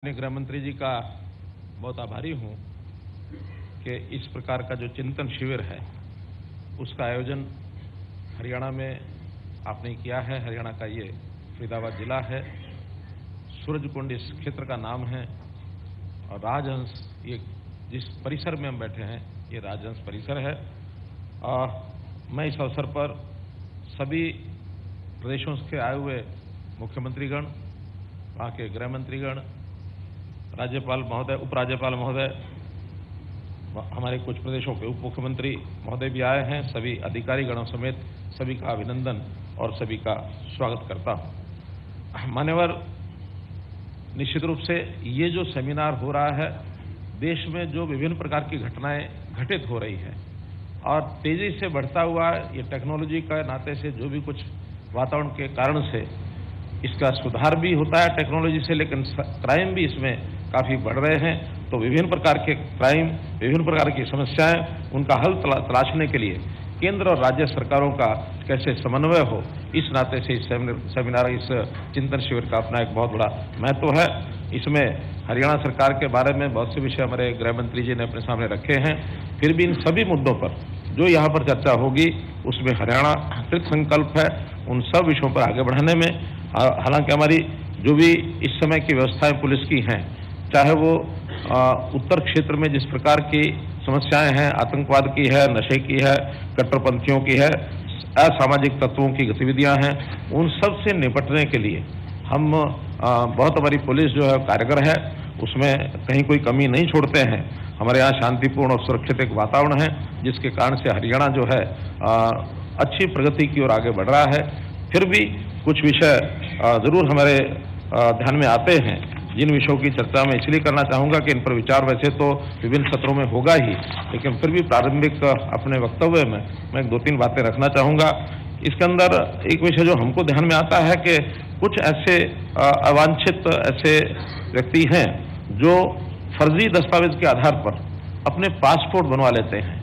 मैं गृह मंत्री जी का बहुत आभारी हूं कि इस प्रकार का जो चिंतन शिविर है उसका आयोजन हरियाणा में आपने किया है। हरियाणा का ये फरीदाबाद जिला है, सूरजकुंड इस क्षेत्र का नाम है और राजहंस ये जिस परिसर में हम बैठे हैं ये राजहंस परिसर है। मैं इस अवसर पर सभी प्रदेशों से आए हुए मुख्यमंत्रीगण, वहाँ के गृह मंत्रीगण, राज्यपाल महोदय, उपराज्यपाल महोदय, हमारे कुछ प्रदेशों के उप मुख्यमंत्री महोदय भी आए हैं, सभी अधिकारी गणों समेत सभी का अभिनंदन और सभी का स्वागत करता हूं। मान्यवर, निश्चित रूप से ये जो सेमिनार हो रहा है, देश में जो विभिन्न प्रकार की घटनाएं घटित हो रही है और तेजी से बढ़ता हुआ ये टेक्नोलॉजी का नाते से जो भी कुछ वातावरण के कारण से इसका सुधार भी होता है टेक्नोलॉजी से, लेकिन क्राइम भी इसमें काफ़ी बढ़ रहे हैं। तो विभिन्न प्रकार के क्राइम, विभिन्न प्रकार की समस्याएं, उनका हल तलाशने के लिए केंद्र और राज्य सरकारों का कैसे समन्वय हो, इस नाते से इस सेमिनार, इस चिंतन शिविर का अपना एक बहुत बड़ा महत्व है। इसमें हरियाणा सरकार के बारे में बहुत से विषय हमारे गृह मंत्री जी ने अपने सामने रखे हैं। फिर भी इन सभी मुद्दों पर जो यहाँ पर चर्चा होगी उसमें हरियाणा कृत संकल्प है उन सब विषयों पर आगे बढ़ाने में। हालांकि हमारी जो भी इस समय की व्यवस्थाएं पुलिस की हैं, चाहे वो उत्तर क्षेत्र में जिस प्रकार की समस्याएं हैं, आतंकवाद की है, नशे की है, कट्टरपंथियों की है, असामाजिक तत्वों की गतिविधियां हैं, उन सब से निपटने के लिए हम बहुत हमारी पुलिस जो है कारगर है, उसमें कहीं कोई कमी नहीं छोड़ते हैं। हमारे यहाँ शांतिपूर्ण और सुरक्षित एक वातावरण है जिसके कारण से हरियाणा जो है अच्छी प्रगति की ओर आगे बढ़ रहा है। फिर भी कुछ विषय जरूर हमारे ध्यान में आते हैं, जिन विषयों की चर्चा मैं इसलिए करना चाहूँगा कि इन पर विचार वैसे तो विभिन्न सत्रों में होगा ही, लेकिन फिर भी प्रारंभिक अपने वक्तव्य में मैं 2-3 बातें रखना चाहूँगा। इसके अंदर एक विषय जो हमको ध्यान में आता है कि कुछ ऐसे अवांछित ऐसे व्यक्ति हैं जो फर्जी दस्तावेज के आधार पर अपने पासपोर्ट बनवा लेते हैं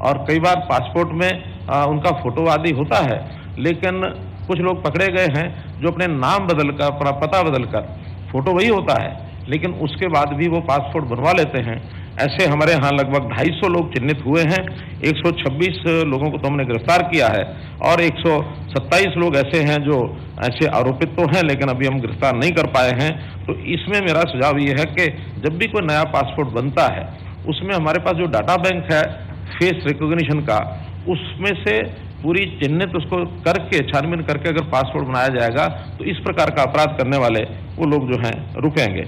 और कई बार पासपोर्ट में उनका फोटो आदि होता है, लेकिन कुछ लोग पकड़े गए हैं जो अपने नाम बदलकर, अपना पता बदलकर, फोटो वही होता है लेकिन उसके बाद भी वो पासपोर्ट बनवा लेते हैं। ऐसे हमारे यहाँ लगभग 250 लोग चिन्हित हुए हैं। 126 लोगों को तो हमने गिरफ्तार किया है और 127 लोग ऐसे हैं जो ऐसे आरोपित तो हैं लेकिन अभी हम गिरफ्तार नहीं कर पाए हैं। तो इसमें मेरा सुझाव ये है कि जब भी कोई नया पासपोर्ट बनता है उसमें हमारे पास जो डाटा बैंक है फेस रिकॉग्निशन का, उसमें से पूरी चिन्हित उसको करके, छानबीन करके अगर पासपोर्ट बनाया जाएगा तो इस प्रकार का अपराध करने वाले वो लोग जो हैं रुकेंगे।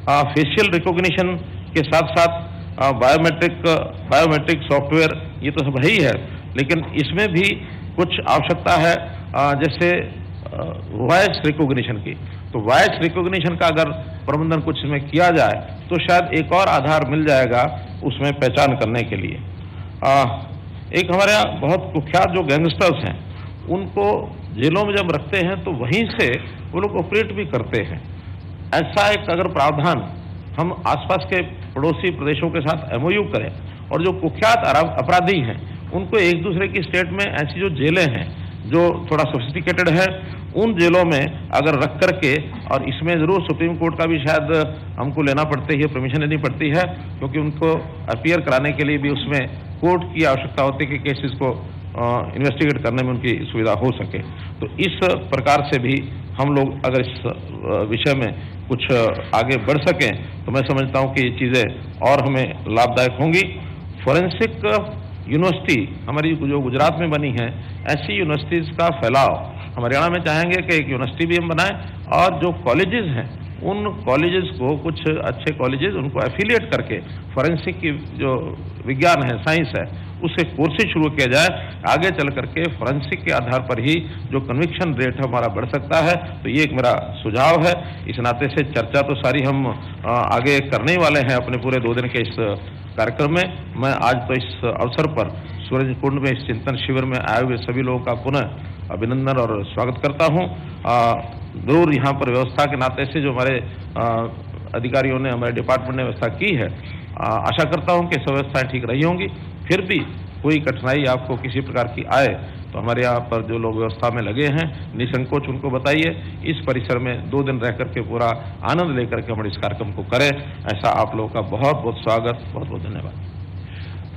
फेशियल रिकॉग्निशन के साथ साथ बायोमेट्रिक सॉफ्टवेयर ये तो सब है ही है, लेकिन इसमें भी कुछ आवश्यकता है जैसे वॉइस रिकॉग्निशन की। तो वॉइस रिकॉग्निशन का अगर प्रबंधन कुछ इसमें किया जाए तो शायद एक और आधार मिल जाएगा उसमें पहचान करने के लिए। एक हमारे यहाँ बहुत कुख्यात जो गैंगस्टर्स हैं उनको जेलों में जब रखते हैं तो वहीं से वो लोग ऑपरेट भी करते हैं। ऐसा एक अगर प्रावधान हम आसपास के पड़ोसी प्रदेशों के साथ MOU करें और जो कुख्यात अपराधी हैं उनको एक दूसरे की स्टेट में ऐसी जो जेलें हैं जो थोड़ा सोफिस्टिकेटेड है, उन जेलों में अगर रख करके, और इसमें ज़रूर सुप्रीम कोर्ट का भी शायद हमको लेना पड़ती है, परमिशन लेनी पड़ती है, क्योंकि उनको अपीयर कराने के लिए भी उसमें कोर्ट की आवश्यकता होती है कि केसेस को इन्वेस्टिगेट करने में उनकी सुविधा हो सके। तो इस प्रकार से भी हम लोग अगर इस विषय में कुछ आगे बढ़ सकें तो मैं समझता हूँ कि ये चीज़ें और हमें लाभदायक होंगी। फॉरेंसिक यूनिवर्सिटी हमारी जो गुजरात में बनी है, ऐसी यूनिवर्सिटीज़ का फैलाव हम हरियाणा में चाहेंगे कि एक यूनिवर्सिटी भी हम बनाएं और जो कॉलेजेस हैं उन कॉलेजेस को, कुछ अच्छे कॉलेजेस, उनको एफिलिएट करके फॉरेंसिक की जो विज्ञान है, साइंस है, उससे कोर्सेज शुरू किया जाए। आगे चल करके फॉरेंसिक के आधार पर ही जो कन्विक्शन रेट हमारा बढ़ सकता है। तो ये एक मेरा सुझाव है। इस नाते से चर्चा तो सारी हम आगे करने ही वाले हैं अपने पूरे 2 दिन के इस कार्यक्रम में। मैं आज तो इस अवसर पर सूरजकुंड में इस चिंतन शिविर में आए हुए सभी लोगों का पुनः अभिनंदन और स्वागत करता हूँ। जरूर यहाँ पर व्यवस्था के नाते से जो हमारे अधिकारियों ने, हमारे डिपार्टमेंट ने व्यवस्था की है, आशा करता हूँ कि सब व्यवस्थाएं ठीक रही होंगी। फिर भी कोई कठिनाई आपको किसी प्रकार की आए तो हमारे यहाँ पर जो लोग व्यवस्था में लगे हैं निसंकोच उनको बताइए। इस परिसर में 2 दिन रह करके पूरा आनंद लेकर के हम इस कार्यक्रम को करें। ऐसा आप लोगों का बहुत बहुत स्वागत, बहुत बहुत धन्यवाद।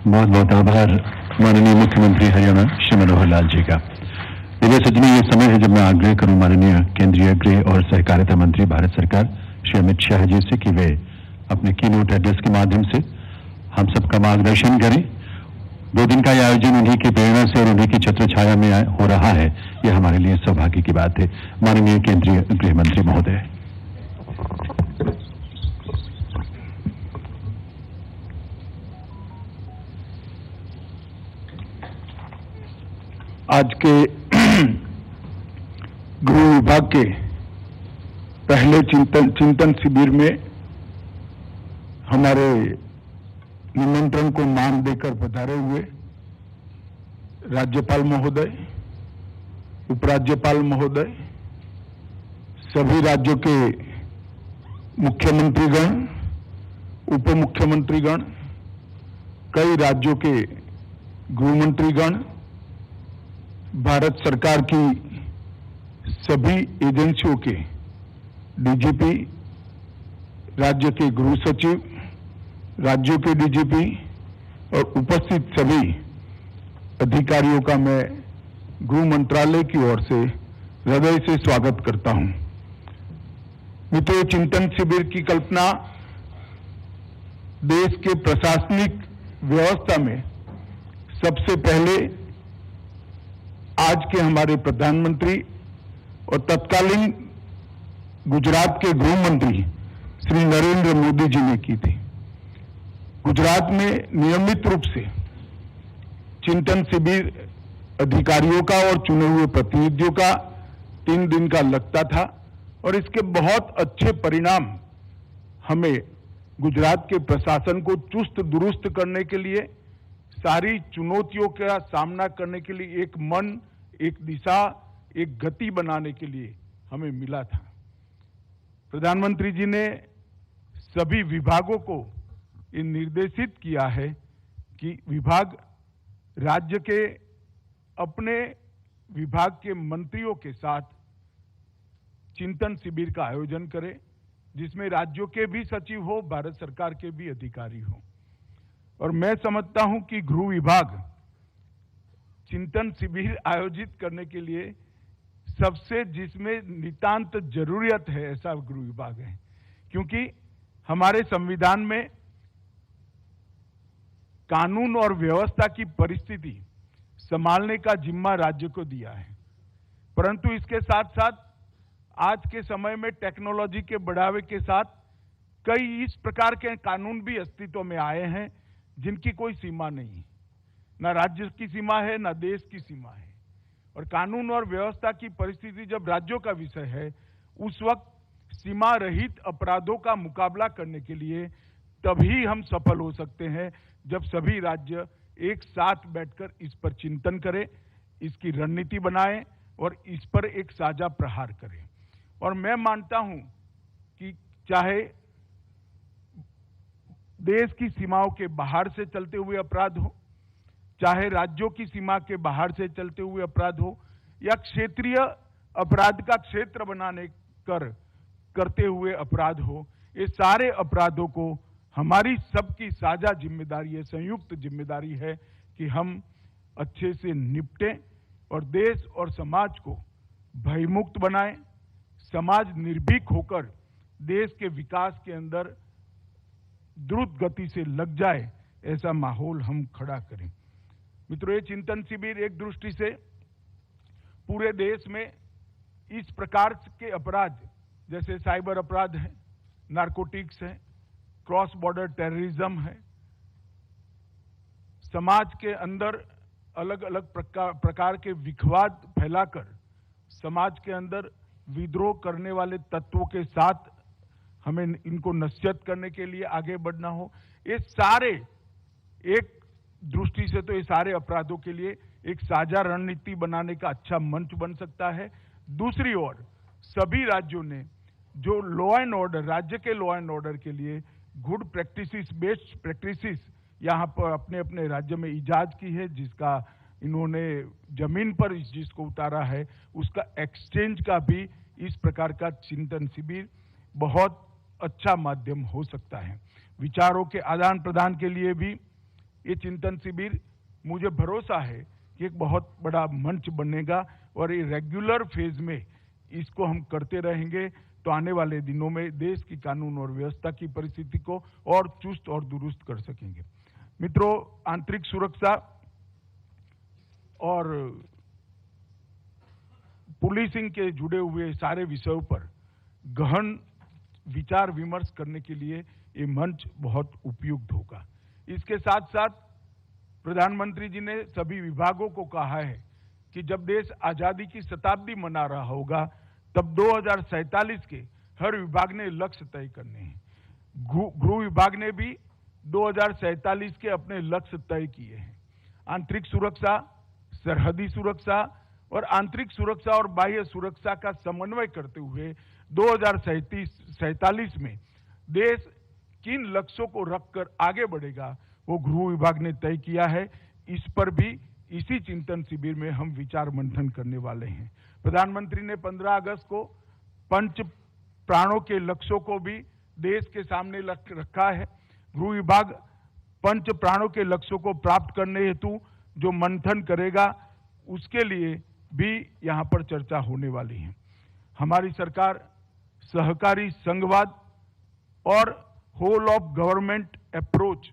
बहुत बहुत आभार माननीय मुख्यमंत्री हरियाणा श्री मनोहर लाल जी का। मेरे सज्जनों, ये समय है जब मैं आग्रह करूं माननीय केंद्रीय गृह और सहकारिता मंत्री भारत सरकार श्री अमित शाह जी से कि वे अपने कीनोट एड्रेस के माध्यम से हम सबका मार्गदर्शन करें। 2 दिन का यह आयोजन उन्हीं की प्रेरणा से और उन्हीं की छत्र छाया में हो रहा है, यह हमारे लिए सौभाग्य की बात है। माननीय केंद्रीय गृह मंत्री महोदय। आज के गृह विभाग के पहले चिंतन शिविर में हमारे निमंत्रण को मान देकर पधारे हुए राज्यपाल महोदय, उपराज्यपाल महोदय, सभी राज्यों के मुख्यमंत्रीगण, उप मुख्यमंत्रीगण, कई राज्यों के गृहमंत्रीगण, भारत सरकार की सभी एजेंसियों के डीजीपी, राज्य के गृह सचिव, राज्यों के डीजीपी और उपस्थित सभी अधिकारियों का मैं गृह मंत्रालय की ओर से हृदय से स्वागत करता हूं। मित्रों, चिंतन शिविर की कल्पना देश के प्रशासनिक व्यवस्था में सबसे पहले आज के हमारे प्रधानमंत्री और तत्कालीन गुजरात के गृह मंत्री श्री नरेंद्र मोदी जी ने की थी। गुजरात में नियमित रूप से चिंतन शिविर अधिकारियों का और चुने हुए प्रतिनिधियों का 3 दिन का लगता था और इसके बहुत अच्छे परिणाम हमें गुजरात के प्रशासन को चुस्त दुरुस्त करने के लिए, सारी चुनौतियों का सामना करने के लिए एक मन, एक दिशा, एक गति बनाने के लिए हमें मिला था। प्रधानमंत्री जी ने सभी विभागों को ये निर्देशित किया है कि विभाग राज्य के अपने विभाग के मंत्रियों के साथ चिंतन शिविर का आयोजन करे, जिसमें राज्यों के भी सचिव हो, भारत सरकार के भी अधिकारी हो। और मैं समझता हूं कि गृह विभाग चिंतन शिविर आयोजित करने के लिए सबसे जिसमें नितांत जरूरत है ऐसा गृह विभाग है, क्योंकि हमारे संविधान में कानून और व्यवस्था की परिस्थिति संभालने का जिम्मा राज्य को दिया है। परंतु इसके साथ साथ आज के समय में टेक्नोलॉजी के बढ़ावे के साथ कई इस प्रकार के कानून भी अस्तित्व में आए हैं जिनकी कोई सीमा नहीं है, ना राज्य की सीमा है, ना देश की सीमा है। और कानून और व्यवस्था की परिस्थिति जब राज्यों का विषय है, उस वक्त सीमा रहित अपराधों का मुकाबला करने के लिए तभी हम सफल हो सकते हैं जब सभी राज्य एक साथ बैठकर इस पर चिंतन करें, इसकी रणनीति बनाएं और इस पर एक साझा प्रहार करें। और मैं मानता हूं कि चाहे देश की सीमाओं के बाहर से चलते हुए अपराध हो, चाहे राज्यों की सीमा के बाहर से चलते हुए अपराध हो, या क्षेत्रीय अपराध का क्षेत्र बनाने करते हुए अपराध हो, ये सारे अपराधों को हमारी सबकी साझा जिम्मेदारी है, संयुक्त जिम्मेदारी है कि हम अच्छे से निपटें और देश और समाज को भयमुक्त बनाएं, समाज निर्भीक होकर देश के विकास के अंदर द्रुत गति से लग जाए, ऐसा माहौल हम खड़ा करें। मित्रों, ये चिंतन शिविर एक दृष्टि से पूरे देश में इस प्रकार के अपराध जैसे साइबर अपराध है, नारकोटिक्स है, क्रॉस बॉर्डर टेररिज्म है, समाज के अंदर अलग अलग प्रकार के विखवाद फैलाकर समाज के अंदर विद्रोह करने वाले तत्वों के साथ हमें इनको नसीहत करने के लिए आगे बढ़ना हो। ये सारे एक दृष्टि से तो ये सारे अपराधों के लिए एक साझा रणनीति बनाने का अच्छा मंच बन सकता है। दूसरी ओर सभी राज्यों ने जो लॉ एंड ऑर्डर, राज्य के लॉ एंड ऑर्डर के लिए गुड प्रैक्टिसेस, बेस्ट प्रैक्टिसेस यहाँ पर अपने अपने राज्य में इजाद की है, जिसका इन्होंने जमीन पर जिसको उतारा है उसका एक्सचेंज का भी इस प्रकार का चिंतन शिविर बहुत अच्छा माध्यम हो सकता है। विचारों के आदान प्रदान के लिए भी ये चिंतन शिविर, मुझे भरोसा है कि एक बहुत बड़ा मंच बनेगा और ये रेगुलर फेज में इसको हम करते रहेंगे तो आने वाले दिनों में देश की कानून और व्यवस्था की परिस्थिति को और चुस्त और दुरुस्त कर सकेंगे। मित्रों, आंतरिक सुरक्षा और पुलिसिंग के जुड़े हुए सारे विषयों पर गहन विचार विमर्श करने के लिए ये मंच बहुत उपयुक्त होगा। इसके साथ साथ प्रधानमंत्री जी ने सभी विभागों को कहा है कि जब देश आजादी की शताब्दी मना रहा होगा तब 2047 के हर विभाग ने लक्ष्य तय करने हैं। गृह विभाग ने भी 2047 के अपने लक्ष्य तय किए हैं। आंतरिक सुरक्षा, सरहदी सुरक्षा और आंतरिक सुरक्षा और बाह्य सुरक्षा का समन्वय करते हुए 2047 में देश किन लक्ष्यों को रखकर आगे बढ़ेगा वो गृह विभाग ने तय किया है। इस पर भी इसी चिंतन शिविर में हम विचार मंथन करने वाले हैं। प्रधानमंत्री ने 15 अगस्त को पंच प्राणों के लक्ष्यों को भी देश के सामने रखा है। गृह विभाग पंच प्राणों के लक्ष्यों को प्राप्त करने हेतु जो मंथन करेगा उसके लिए भी यहाँ पर चर्चा होने वाली है। हमारी सरकार सहकारी संघवाद और होल ऑफ गवर्नमेंट अप्रोच,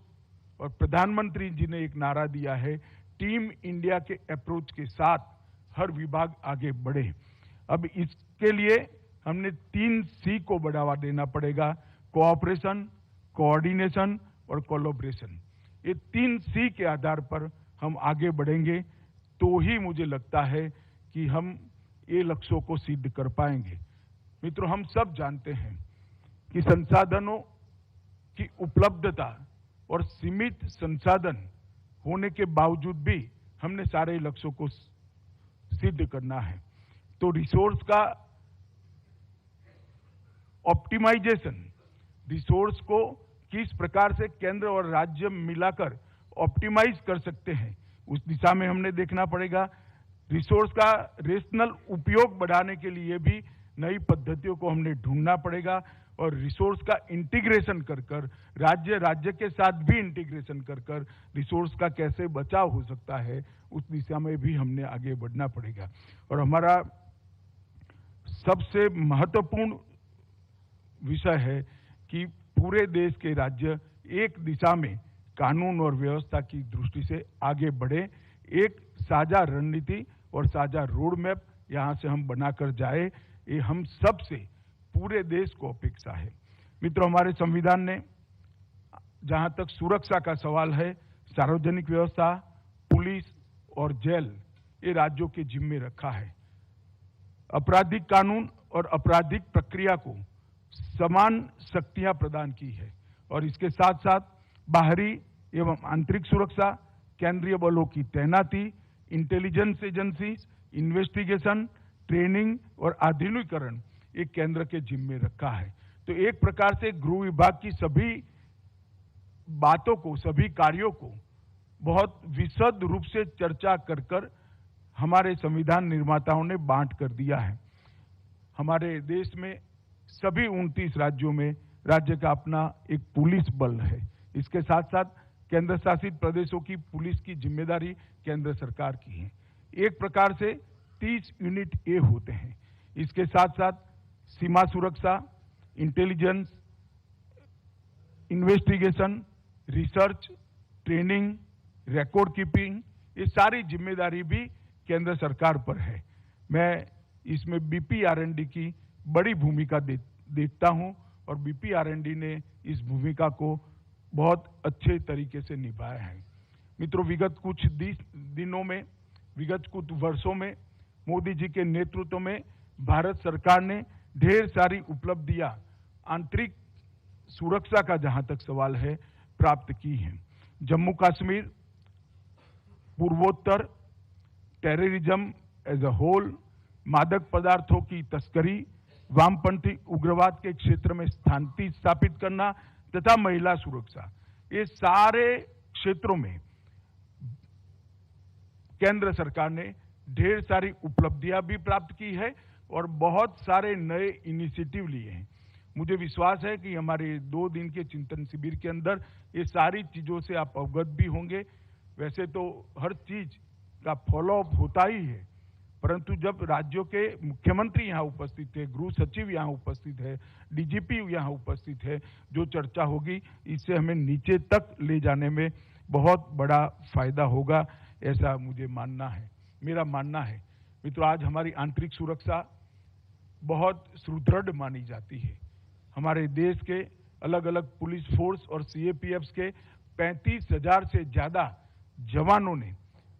और प्रधानमंत्री जी ने एक नारा दिया है, टीम इंडिया के अप्रोच के साथ हर विभाग आगे बढ़े। अब इसके लिए हमने 3 C को बढ़ावा देना पड़ेगा, कोऑपरेशन, कोऑर्डिनेशन और कोलैबोरेशन। ये 3 C के आधार पर हम आगे बढ़ेंगे तो ही मुझे लगता है कि हम ये लक्ष्यों को सिद्ध कर पाएंगे। मित्रों, हम सब जानते हैं कि संसाधनों की उपलब्धता और सीमित संसाधन होने के बावजूद भी हमने सारे लक्ष्यों को सिद्ध करना है। तो रिसोर्स का ऑप्टिमाइजेशन, रिसोर्स को किस प्रकार से केंद्र और राज्य मिलाकर ऑप्टिमाइज कर सकते हैं उस दिशा में हमने देखना पड़ेगा। रिसोर्स का रेशनल उपयोग बढ़ाने के लिए भी नई पद्धतियों को हमने ढूंढना पड़ेगा और रिसोर्स का इंटीग्रेशन कर कर राज्य के साथ भी इंटीग्रेशन कर कर रिसोर्स का कैसे बचाव हो सकता है उस दिशा में भी हमने आगे बढ़ना पड़ेगा। और हमारा सबसे महत्वपूर्ण विषय है कि पूरे देश के राज्य एक दिशा में कानून और व्यवस्था की दृष्टि से आगे बढ़े। एक साझा रणनीति और साझा रोड मैप यहाँ से हम बनाकर जाए, ये हम सब से पूरे देश को अपेक्षा है। मित्रों, हमारे संविधान ने जहां तक सुरक्षा का सवाल है, सार्वजनिक व्यवस्था, पुलिस और जेल ये राज्यों के जिम्मे रखा है। आपराधिक कानून और आपराधिक प्रक्रिया को समान शक्तियां प्रदान की है और इसके साथ साथ बाहरी एवं आंतरिक सुरक्षा, केंद्रीय बलों की तैनाती, इंटेलिजेंस एजेंसीज, इन्वेस्टिगेशन, ट्रेनिंग और आधुनिकीकरण एक केंद्र के जिम्मे रखा है। तो एक प्रकार से गृह विभाग की सभी बातों को, सभी कार्यों को बहुत विशद रूप से चर्चा कर कर हमारे संविधान निर्माताओं ने बांट कर दिया है। हमारे देश में सभी 29 राज्यों में राज्य का अपना एक पुलिस बल है। इसके साथ साथ केंद्र शासित प्रदेशों की पुलिस की जिम्मेदारी केंद्र सरकार की है। एक प्रकार से 30 यूनिट ए होते हैं। इसके साथ साथ सीमा सुरक्षा, intelligence, investigation, research, training, record keeping, ये सारी जिम्मेदारी भी केंद्र सरकार पर है। मैं इसमें BPRND की बड़ी भूमिका देखता हूं और BPRND ने इस भूमिका को बहुत अच्छे तरीके से निभाया है। मित्रों, विगत कुछ दिनों में, विगत कुछ वर्षों में मोदी जी के नेतृत्व में भारत सरकार ने ढेर सारी उपलब्धियां आंतरिक सुरक्षा का जहां तक सवाल है प्राप्त की हैं। जम्मू कश्मीर, पूर्वोत्तर, टेररिज्म एज अ होल, मादक पदार्थों की तस्करी, वामपंथी उग्रवाद के क्षेत्र में शांति स्थापित करना तथा महिला सुरक्षा, ये सारे क्षेत्रों में केंद्र सरकार ने ढेर सारी उपलब्धियां भी प्राप्त की है और बहुत सारे नए इनिशिएटिव लिए हैं। मुझे विश्वास है कि हमारे 2 दिन के चिंतन शिविर के अंदर ये सारी चीजों से आप अवगत भी होंगे। वैसे तो हर चीज का फॉलोअप होता ही है, परंतु जब राज्यों के मुख्यमंत्री यहाँ उपस्थित है, गृह सचिव यहाँ उपस्थित है, डीजीपी यहाँ उपस्थित है, जो चर्चा होगी इससे हमें नीचे तक ले जाने में बहुत बड़ा फायदा होगा, ऐसा मुझे मानना है, मेरा मानना है। मित्रों, आज हमारी आंतरिक सुरक्षा बहुत सुदृढ़ मानी जाती है। हमारे देश के अलग अलग पुलिस फोर्स और सीएपीएफ के 35,000 से ज्यादा जवानों ने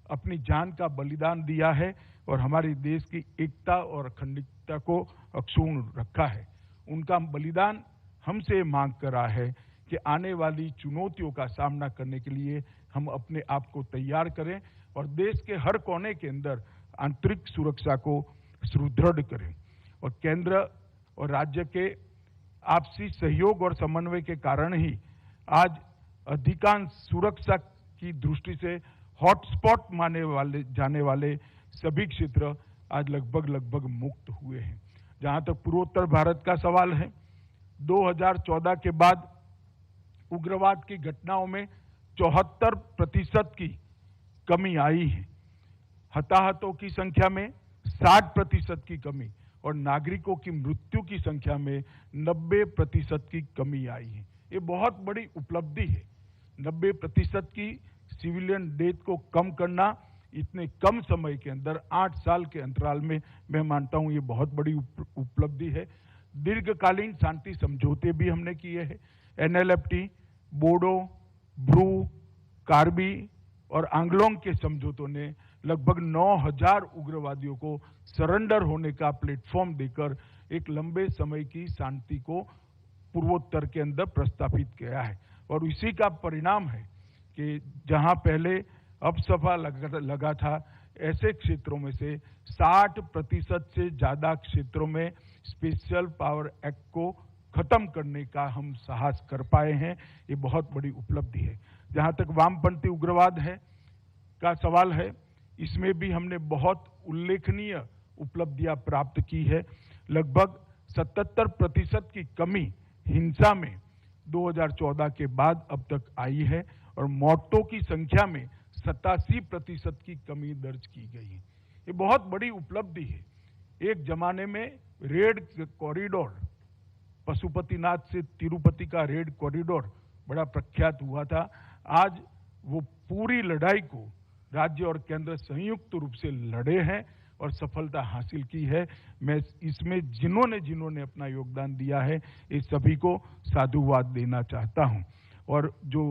अपनी जान का बलिदान दिया है और हमारे देश की एकता और अखंडता को अक्षुण्ण रखा है। उनका बलिदान हमसे मांग कर रहा है कि आने वाली चुनौतियों का सामना करने के लिए हम अपने आप को तैयार करें और देश के हर कोने के अंदर आंतरिक सुरक्षा को सुदृढ़ करें। और केंद्र और राज्य के आपसी सहयोग और समन्वय के कारण ही आज अधिकांश सुरक्षा की दृष्टि से हॉटस्पॉट माने जाने वाले सभी क्षेत्र आज लगभग मुक्त हुए हैं। जहां तक पूर्वोत्तर भारत का सवाल है, 2014 के बाद उग्रवाद की घटनाओं में 74% की कमी आई है, हताहतों की संख्या में 60% की कमी और नागरिकों की मृत्यु की संख्या में 90% की कमी आई है। ये बहुत बड़ी उपलब्धि है। 90% की सिविलियन डेथ को कम करना इतने कम समय के अंदर 8 साल के अंतराल में, मैं मानता हूं ये बहुत बड़ी उपलब्धि है। दीर्घकालीन शांति समझौते भी हमने किए हैं। एनएलएफटी, बोडो, ब्रू, कार्बी और आंगलोंग के समझौतों ने लगभग 9,000 उग्रवादियों को सरेंडर होने का प्लेटफॉर्म देकर एक लंबे समय की शांति को पूर्वोत्तर के अंदर प्रस्तावित किया है। और इसी का परिणाम है कि जहां पहले अपसफा लगा था, ऐसे क्षेत्रों में से 60% से ज्यादा क्षेत्रों में स्पेशल पावर एक्ट को खत्म करने का हम साहस कर पाए हैं। ये बहुत बड़ी उपलब्धि है। जहां तक वामपंथी उग्रवाद है का सवाल है, इसमें भी हमने बहुत उल्लेखनीय उपलब्धियां प्राप्त की है। लगभग 77% की कमी हिंसा में 2014 के बाद अब तक आई है और मौतों की संख्या में 87% की कमी दर्ज की गई है। ये बहुत बड़ी उपलब्धि है। एक जमाने में रेड कॉरिडोर, पशुपतिनाथ से तिरुपति का रेड कॉरिडोर बड़ा प्रख्यात हुआ था। आज वो पूरी लड़ाई को राज्य और केंद्र संयुक्त रूप से लड़े हैं और सफलता हासिल की है। मैं इसमें जिन्होंने अपना योगदान दिया है, इस सभी को साधुवाद देना चाहता हूं। और जो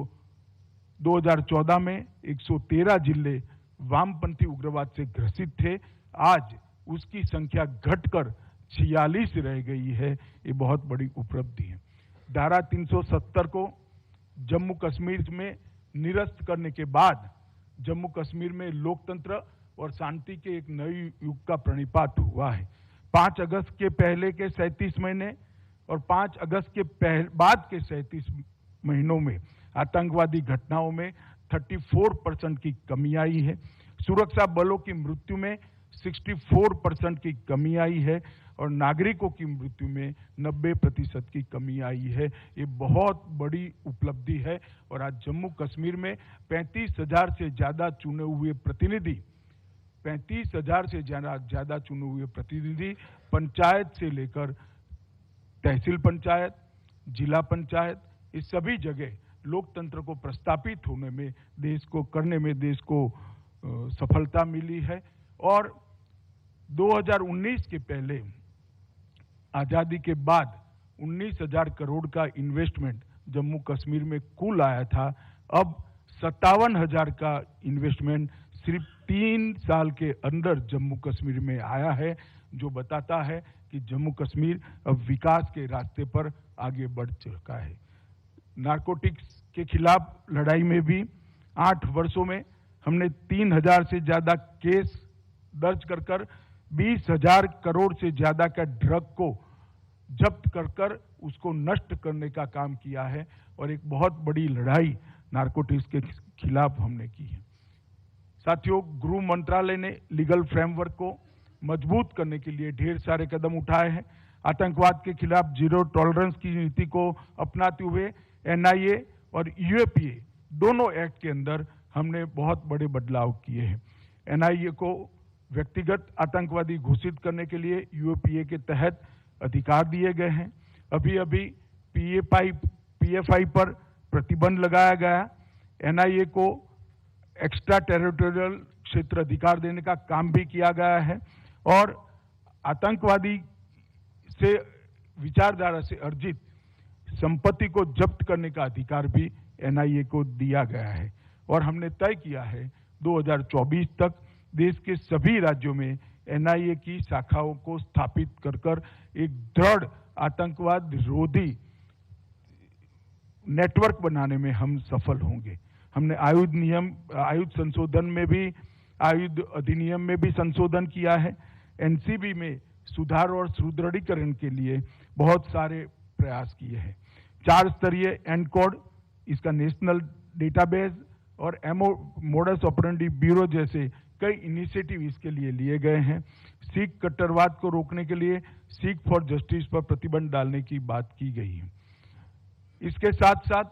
2014 में 113 जिले वामपंथी उग्रवाद से ग्रसित थे, आज उसकी संख्या घटकर 46 रह गई है। ये बहुत बड़ी उपलब्धि है। धारा 370 को जम्मू कश्मीर में निरस्त करने के बाद जम्मू कश्मीर में लोकतंत्र और शांति के एक नए युग का प्रणिपात हुआ है। 5 अगस्त के पहले के 37 महीने और 5 अगस्त के बाद के 37 महीनों में आतंकवादी घटनाओं में 34% की कमी आई है। सुरक्षा बलों की मृत्यु में 64% की कमी आई है और नागरिकों की मृत्यु में 90% की कमी आई है। ये बहुत बड़ी उपलब्धि है। और आज जम्मू कश्मीर में 35,000 से ज्यादा चुने हुए प्रतिनिधि, 35,000 से ज्यादा चुने हुए प्रतिनिधि पंचायत से लेकर तहसील पंचायत, जिला पंचायत, इस सभी जगह लोकतंत्र को प्रस्थापित होने में, देश को सफलता मिली है। और 2019 के पहले, आजादी के बाद 19,000 करोड़ का इन्वेस्टमेंट जम्मू कश्मीर में कुल आया था। अब 57,000 का इन्वेस्टमेंट सिर्फ 3 साल के अंदर जम्मू कश्मीर में आया है, जो बताता है कि जम्मू कश्मीर अब विकास के रास्ते पर आगे बढ़ चुका है। नारकोटिक्स के खिलाफ लड़ाई में भी 8 वर्षों में हमने 3,000 से ज्यादा केस दर्ज कर 20,000 करोड़ से ज्यादा का ड्रग को जब्त कर उसको नष्ट करने का काम किया है। और एक बहुत बड़ी लड़ाई नारकोटिक्स के खिलाफ हमने की है। साथियों, गृह मंत्रालय ने लीगल फ्रेमवर्क को मजबूत करने के लिए ढेर सारे कदम उठाए हैं। आतंकवाद के खिलाफ जीरो टॉलरेंस की नीति को अपनाते हुए एनआईए और यूएपीए दोनों एक्ट के अंदर हमने बहुत बड़े बदलाव किए हैं। एनआईए को व्यक्तिगत आतंकवादी घोषित करने के लिए यूएपीए के तहत अधिकार दिए गए हैं। अभी अभी पीएफआई पर प्रतिबंध लगाया गया। एनआईए को एक्स्ट्रा टेरिटोरियल क्षेत्र अधिकार देने का काम भी किया गया है और आतंकवादी से विचारधारा से अर्जित संपत्ति को जब्त करने का अधिकार भी एनआईए को दिया गया है। और हमने तय किया है 2024 तक देश के सभी राज्यों में एनआईए की शाखाओं को स्थापित कर एक दृढ़ आतंकवाद विरोधी नेटवर्क बनाने में हम सफल होंगे। हमने आयुध संशोधन में भी, आयुध अधिनियम में भी संशोधन किया है। एनसीबी में सुधार और सुदृढ़ीकरण के लिए बहुत सारे प्रयास किए हैं। 4 स्तरीय एनकोड, इसका नेशनल डेटाबेस और मोडस ऑपरेंडी ब्यूरो जैसे कई इनिशिएटिव इसके लिए लिए गए हैं। सिख कट्टरवाद को रोकने के लिए सिख फॉर जस्टिस पर प्रतिबंध डालने की बात की गई है। इसके साथ साथ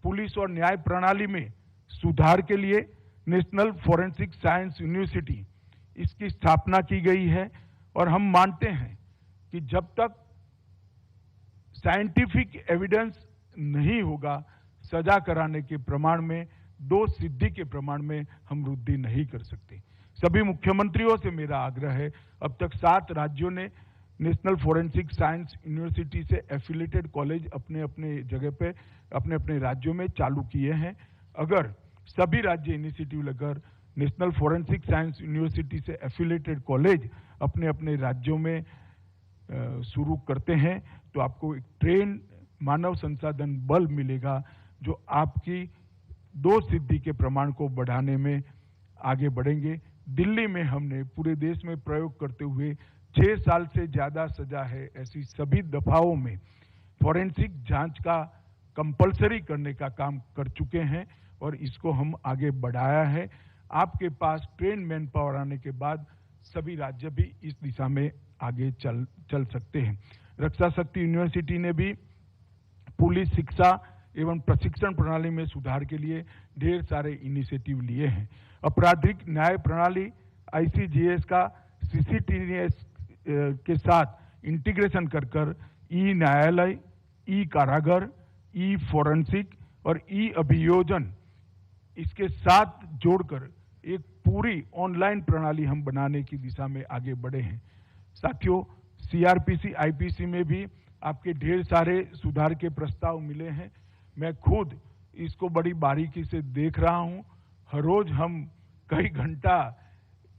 पुलिस और न्याय प्रणाली में सुधार के लिए नेशनल फॉरेंसिक साइंस यूनिवर्सिटी, इसकी स्थापना की गई है। और हम मानते हैं कि जब तक साइंटिफिक एविडेंस नहीं होगा, सजा कराने के प्रमाण में, दोष सिद्धि के प्रमाण में हम वृद्धि नहीं कर सकते। सभी मुख्यमंत्रियों से मेरा आग्रह है, अब तक 7 राज्यों ने नेशनल फॉरेंसिक साइंस यूनिवर्सिटी से एफिलिएटेड कॉलेज अपने अपने जगह पे, अपने अपने राज्यों में चालू किए हैं। अगर सभी राज्य इनिशिएटिव लेकर नेशनल फॉरेंसिक साइंस यूनिवर्सिटी से एफिलिएटेड कॉलेज अपने अपने राज्यों में शुरू करते हैं तो आपको एक ट्रेन मानव संसाधन बल मिलेगा जो आपकी दोष सिद्धि के प्रमाण को बढ़ाने में आगे बढ़ेंगे। दिल्ली में हमने पूरे देश में प्रयोग करते हुए 6 साल से ज्यादा सजा है ऐसी सभी दफाओं में फॉरेंसिक जांच का कंपलसरी करने का काम कर चुके हैं और इसको हम आगे बढ़ाया है। आपके पास ट्रेन मैन पावर आने के बाद सभी राज्य भी इस दिशा में आगे चल सकते हैं। रक्षा शक्ति यूनिवर्सिटी ने भी पुलिस शिक्षा एवं प्रशिक्षण प्रणाली में सुधार के लिए ढेर सारे इनिशिएटिव लिए हैं। आपराधिक न्याय प्रणाली आईसीजीएस का सीसीटीएस के साथ इंटीग्रेशन कर ई न्यायालय, ई कारागार, ई फॉरेंसिक और ई अभियोजन, इसके साथ जोड़कर एक पूरी ऑनलाइन प्रणाली हम बनाने की दिशा में आगे बढ़े हैं। साथियों, सीआरपीसी आईपीसी में भी आपके ढेर सारे सुधार के प्रस्ताव मिले हैं। मैं खुद इसको बड़ी बारीकी से देख रहा हूं। हर रोज हम कई घंटा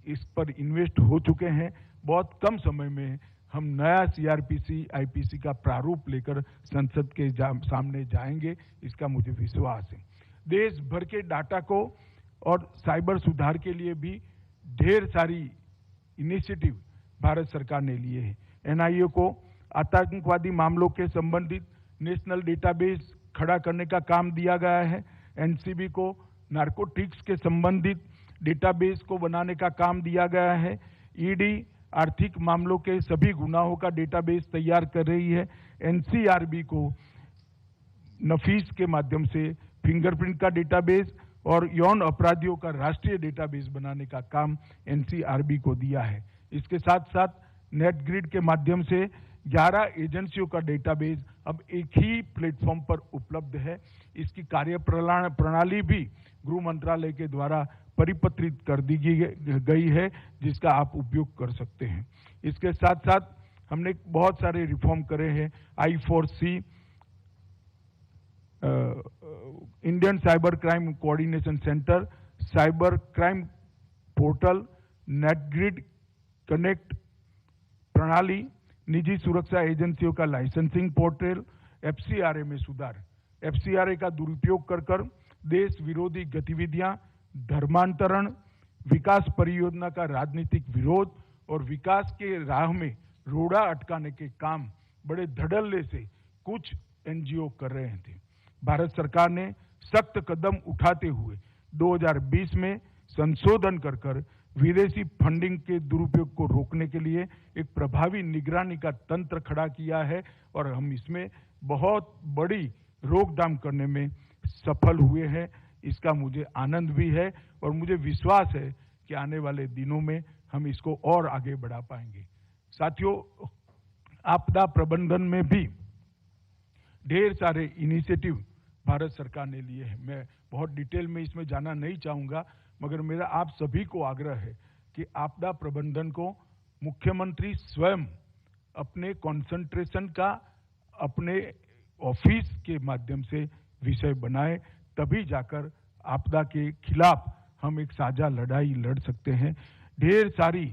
इस पर इन्वेस्ट हो चुके हैं। बहुत कम समय में हम नया सीआरपीसी आईपीसी का प्रारूप लेकर संसद के सामने जाएंगे, इसका मुझे विश्वास है। देश भर के डाटा को और साइबर सुधार के लिए भी ढेर सारी इनिशिएटिव भारत सरकार ने लिए हैं। एनआईए को आतंकवादी मामलों के संबंधित नेशनल डेटाबेस खड़ा करने का काम दिया गया है। एनसीबी को नारकोटिक्स के संबंधित डेटाबेस को बनाने का काम दिया गया है। ईडी आर्थिक मामलों के सभी गुनाहों का डेटाबेस तैयार कर रही है। एनसीआरबी को नफीस के माध्यम से फिंगरप्रिंट का डेटाबेस और यौन अपराधियों का राष्ट्रीय डेटाबेस बनाने का काम एनसीआरबी को दिया है। इसके साथ साथ नेटग्रिड के माध्यम से 11 एजेंसियों का डेटाबेस अब एक ही प्लेटफॉर्म पर उपलब्ध है। इसकी कार्य प्रणाली भी गृह मंत्रालय के द्वारा परिपत्रित कर दी गई है, जिसका आप उपयोग कर सकते हैं। इसके साथ साथ हमने बहुत सारे रिफॉर्म करे हैं। I4C, Indian cyber crime coordination centre, cyber crime portal, NATGRID connect प्रणाली, निजी सुरक्षा एजेंसियों का लाइसेंसिंग पोर्टल, एफसीआरए में सुधार। एफसीआरए का दुरुपयोग कर देश विरोधी गतिविधियां, धर्मांतरण, विकास परियोजना का राजनीतिक विरोध और विकास के राह में रोड़ा अटकाने के काम बड़े धड़ल्ले से कुछ एनजीओ कर रहे थे। भारत सरकार ने सख्त कदम उठाते हुए 2020 में संशोधन कर विदेशी फंडिंग के दुरुपयोग को रोकने के लिए एक प्रभावी निगरानी का तंत्र खड़ा किया है और हम इसमें बहुत बड़ी रोकथाम करने में सफल हुए हैं। इसका मुझे आनंद भी है और मुझे विश्वास है कि आने वाले दिनों में हम इसको और आगे बढ़ा पाएंगे। साथियों, आपदा प्रबंधन में भी ढेर सारे इनिशिएटिव भारत सरकार ने लिए हैं। मैं बहुत डिटेल में इसमें जाना नहीं चाहूंगा, मगर मेरा आप सभी को आग्रह है कि आपदा प्रबंधन को मुख्यमंत्री स्वयं अपने कंसंट्रेशन का अपने ऑफिस के माध्यम से विषय बनाए, तभी जाकर आपदा के खिलाफ हम एक साझा लड़ाई लड़ सकते हैं। ढेर सारी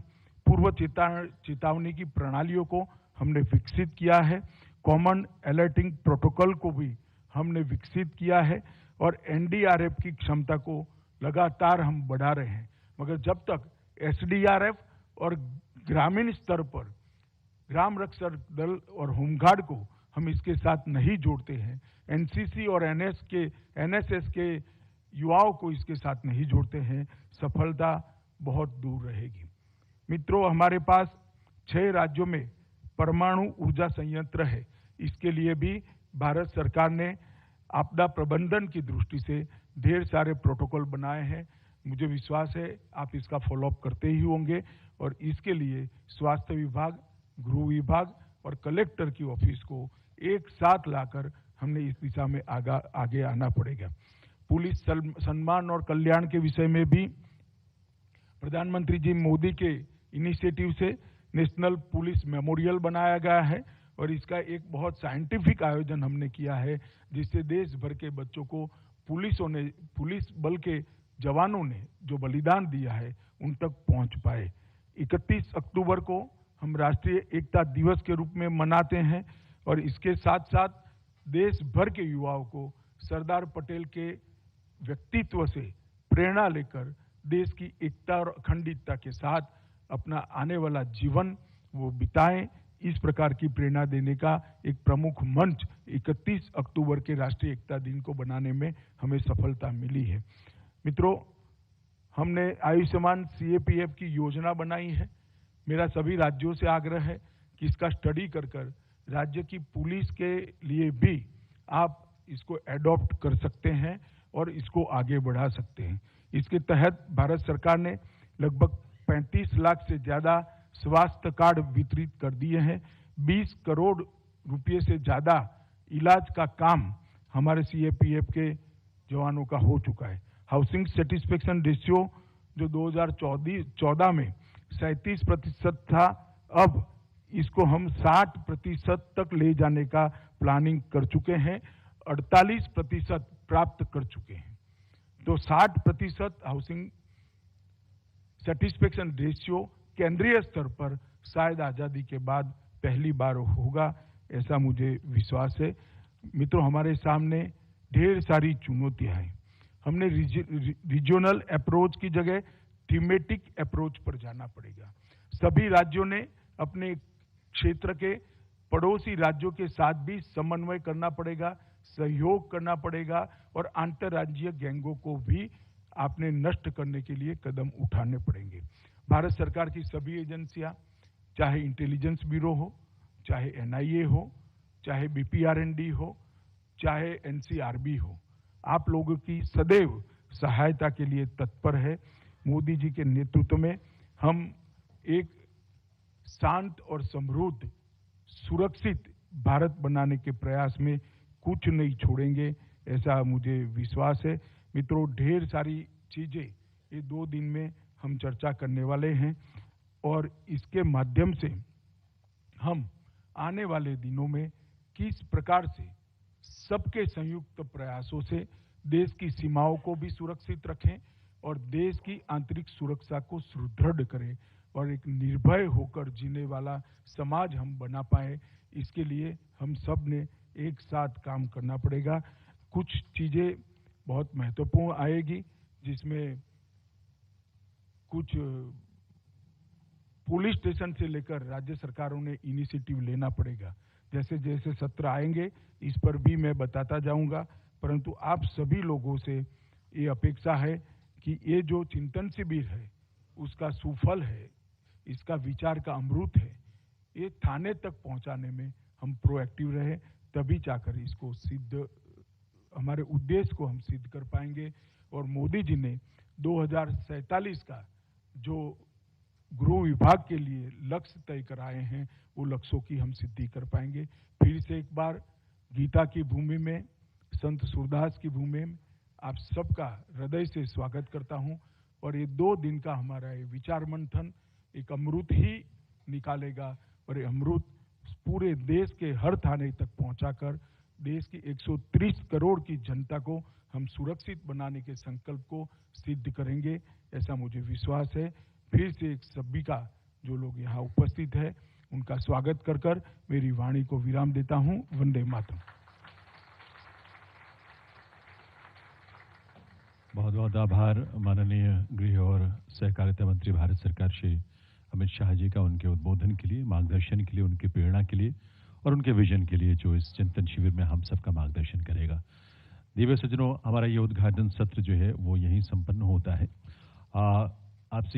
पूर्व चेतावनी की प्रणालियों को हमने विकसित किया है, कॉमन अलर्टिंग प्रोटोकॉल को भी हमने विकसित किया है और एनडीआरएफ की क्षमता को लगातार हम बढ़ा रहे हैं। मगर जब तक एसडीआरएफ और ग्रामीण स्तर पर ग्राम रक्षक दल और होमगार्ड को हम इसके साथ नहीं जोड़ते हैं, एनसीसी और एनएसएस के युवाओं को इसके साथ नहीं जोड़ते हैं, सफलता बहुत दूर रहेगी। मित्रों, हमारे पास 6 राज्यों में परमाणु ऊर्जा संयंत्र है। इसके लिए भी भारत सरकार ने आपदा प्रबंधन की दृष्टि से ढेर सारे प्रोटोकॉल बनाए हैं। मुझे विश्वास है आप इसका फॉलोअप करते ही होंगे और इसके लिए स्वास्थ्य विभाग, गृह विभाग और कलेक्टर की ऑफिस को एक साथ लाकर हमने इस दिशा में आगे आना पड़ेगा। पुलिस सम्मान और कल्याण के विषय में भी प्रधानमंत्री जी मोदी के इनिशिएटिव से नेशनल पुलिस मेमोरियल बनाया गया है और इसका एक बहुत साइंटिफिक आयोजन हमने किया है, जिससे देश भर के बच्चों को पुलिस बल के जवानों ने जो बलिदान दिया है उन तक पहुंच पाए। 31 अक्टूबर को हम राष्ट्रीय एकता दिवस के रूप में मनाते हैं और इसके साथ साथ देश भर के युवाओं को सरदार पटेल के व्यक्तित्व से प्रेरणा लेकर देश की एकता और अखंडता के साथ अपना आने वाला जीवन वो बिताएं, इस प्रकार की प्रेरणा देने का एक प्रमुख मंच 31 अक्टूबर के राष्ट्रीय एकता दिन को बनाने में हमें सफलता मिली है। मित्रों, हमने आयुष्मान सीएपीएफ की योजना बनाई है। मेरा सभी राज्यों से आग्रह है कि इसका स्टडी कर राज्य की पुलिस के लिए भी आप इसको एडॉप्ट कर सकते हैं और इसको आगे बढ़ा सकते हैं। इसके तहत भारत सरकार ने लगभग 35 लाख से ज्यादा स्वास्थ्य कार्ड वितरित कर दिए हैं। 20 करोड़ रुपए से ज्यादा इलाज का काम हमारे सीएपीएफ के जवानों का हो चुका है। हाउसिंग सेटिस्फेक्शन रेशियो जो 2014 में 37% था, अब इसको हम 60% तक ले जाने का प्लानिंग कर चुके हैं, 48% प्राप्त कर चुके हैं। तो 60% हाउसिंग सेटिस्फेक्शन रेशियो केंद्रीय स्तर पर शायद आजादी के बाद पहली बार होगा, ऐसा मुझे विश्वास है। मित्रों, हमारे सामने ढेर सारी चुनौतियां हैं। हमने रीजनल अप्रोच की जगह थीमेटिक अप्रोच पर जाना पड़ेगा। सभी राज्यों ने अपने क्षेत्र के पड़ोसी राज्यों के साथ भी समन्वय करना पड़ेगा, सहयोग करना पड़ेगा और अंतर्राज्यीय गैंगों को भी आपने नष्ट करने के लिए कदम उठाने पड़ेंगे। भारत सरकार की सभी एजेंसियां, चाहे इंटेलिजेंस ब्यूरो हो, चाहे एनआईए हो, चाहे बीपीआरएनडी हो, चाहे एनसीआरबी हो, आप लोगों की सदैव सहायता के लिए तत्पर है। मोदी जी के नेतृत्व में हम एक शांत और समृद्ध, सुरक्षित भारत बनाने के प्रयास में कुछ नहीं छोड़ेंगे, ऐसा मुझे विश्वास है। मित्रों, ढेर सारी चीजें ये 2 दिन में हम चर्चा करने वाले हैं और इसके माध्यम से हम आने वाले दिनों में किस प्रकार से सबके संयुक्त प्रयासों से देश की सीमाओं को भी सुरक्षित रखें और देश की आंतरिक सुरक्षा को सुदृढ़ करें और एक निर्भय होकर जीने वाला समाज हम बना पाए, इसके लिए हम सब ने एक साथ काम करना पड़ेगा। कुछ चीजें बहुत महत्वपूर्ण आएगी, जिसमें कुछ पुलिस स्टेशन से लेकर राज्य सरकारों ने इनिशिएटिव लेना पड़ेगा। जैसे जैसे सत्र आएंगे इस पर भी मैं बताता जाऊंगा। परंतु आप सभी लोगों से ये अपेक्षा है कि ये जो चिंतन शिविर है उसका सुफल है, इसका विचार का अमृत है, ये थाने तक पहुंचाने में हम प्रोएक्टिव रहे, तभी जाकर इसको हमारे उद्देश्य को हम सिद्ध कर पाएंगे। और मोदी जी ने 2047 का जो गृह विभाग के लिए लक्ष्य तय कराए हैं, वो लक्ष्यों की हम सिद्धि कर पाएंगे। फिर से एक बार गीता की भूमि में, संत सूरदास की भूमि में आप सबका हृदय से स्वागत करता हूं। और ये 2 दिन का हमारा ये विचार मंथन एक अमृत ही निकालेगा, और ये अमृत पूरे देश के हर थाने तक पहुंचाकर देश की 130 करोड़ की जनता को हम सुरक्षित बनाने के संकल्प को सिद्ध करेंगे, ऐसा मुझे विश्वास है। फिर से एक सभी का जो लोग यहाँ उपस्थित है उनका स्वागत कर मेरी वाणी को विराम देता हूँ। वंदे मातरम। बहुत बहुत आभार माननीय गृह और सहकारिता मंत्री भारत सरकार श्री अमित शाह जी का, उनके उद्बोधन के लिए, मार्गदर्शन के लिए, उनकी प्रेरणा के लिए और उनके विजन के लिए जो इस चिंतन शिविर में हम सबका मार्गदर्शन करेगा। दिव्य सज्जनों, हमारा ये उद्घाटन सत्र जो है वो यहीं संपन्न होता है। आपसे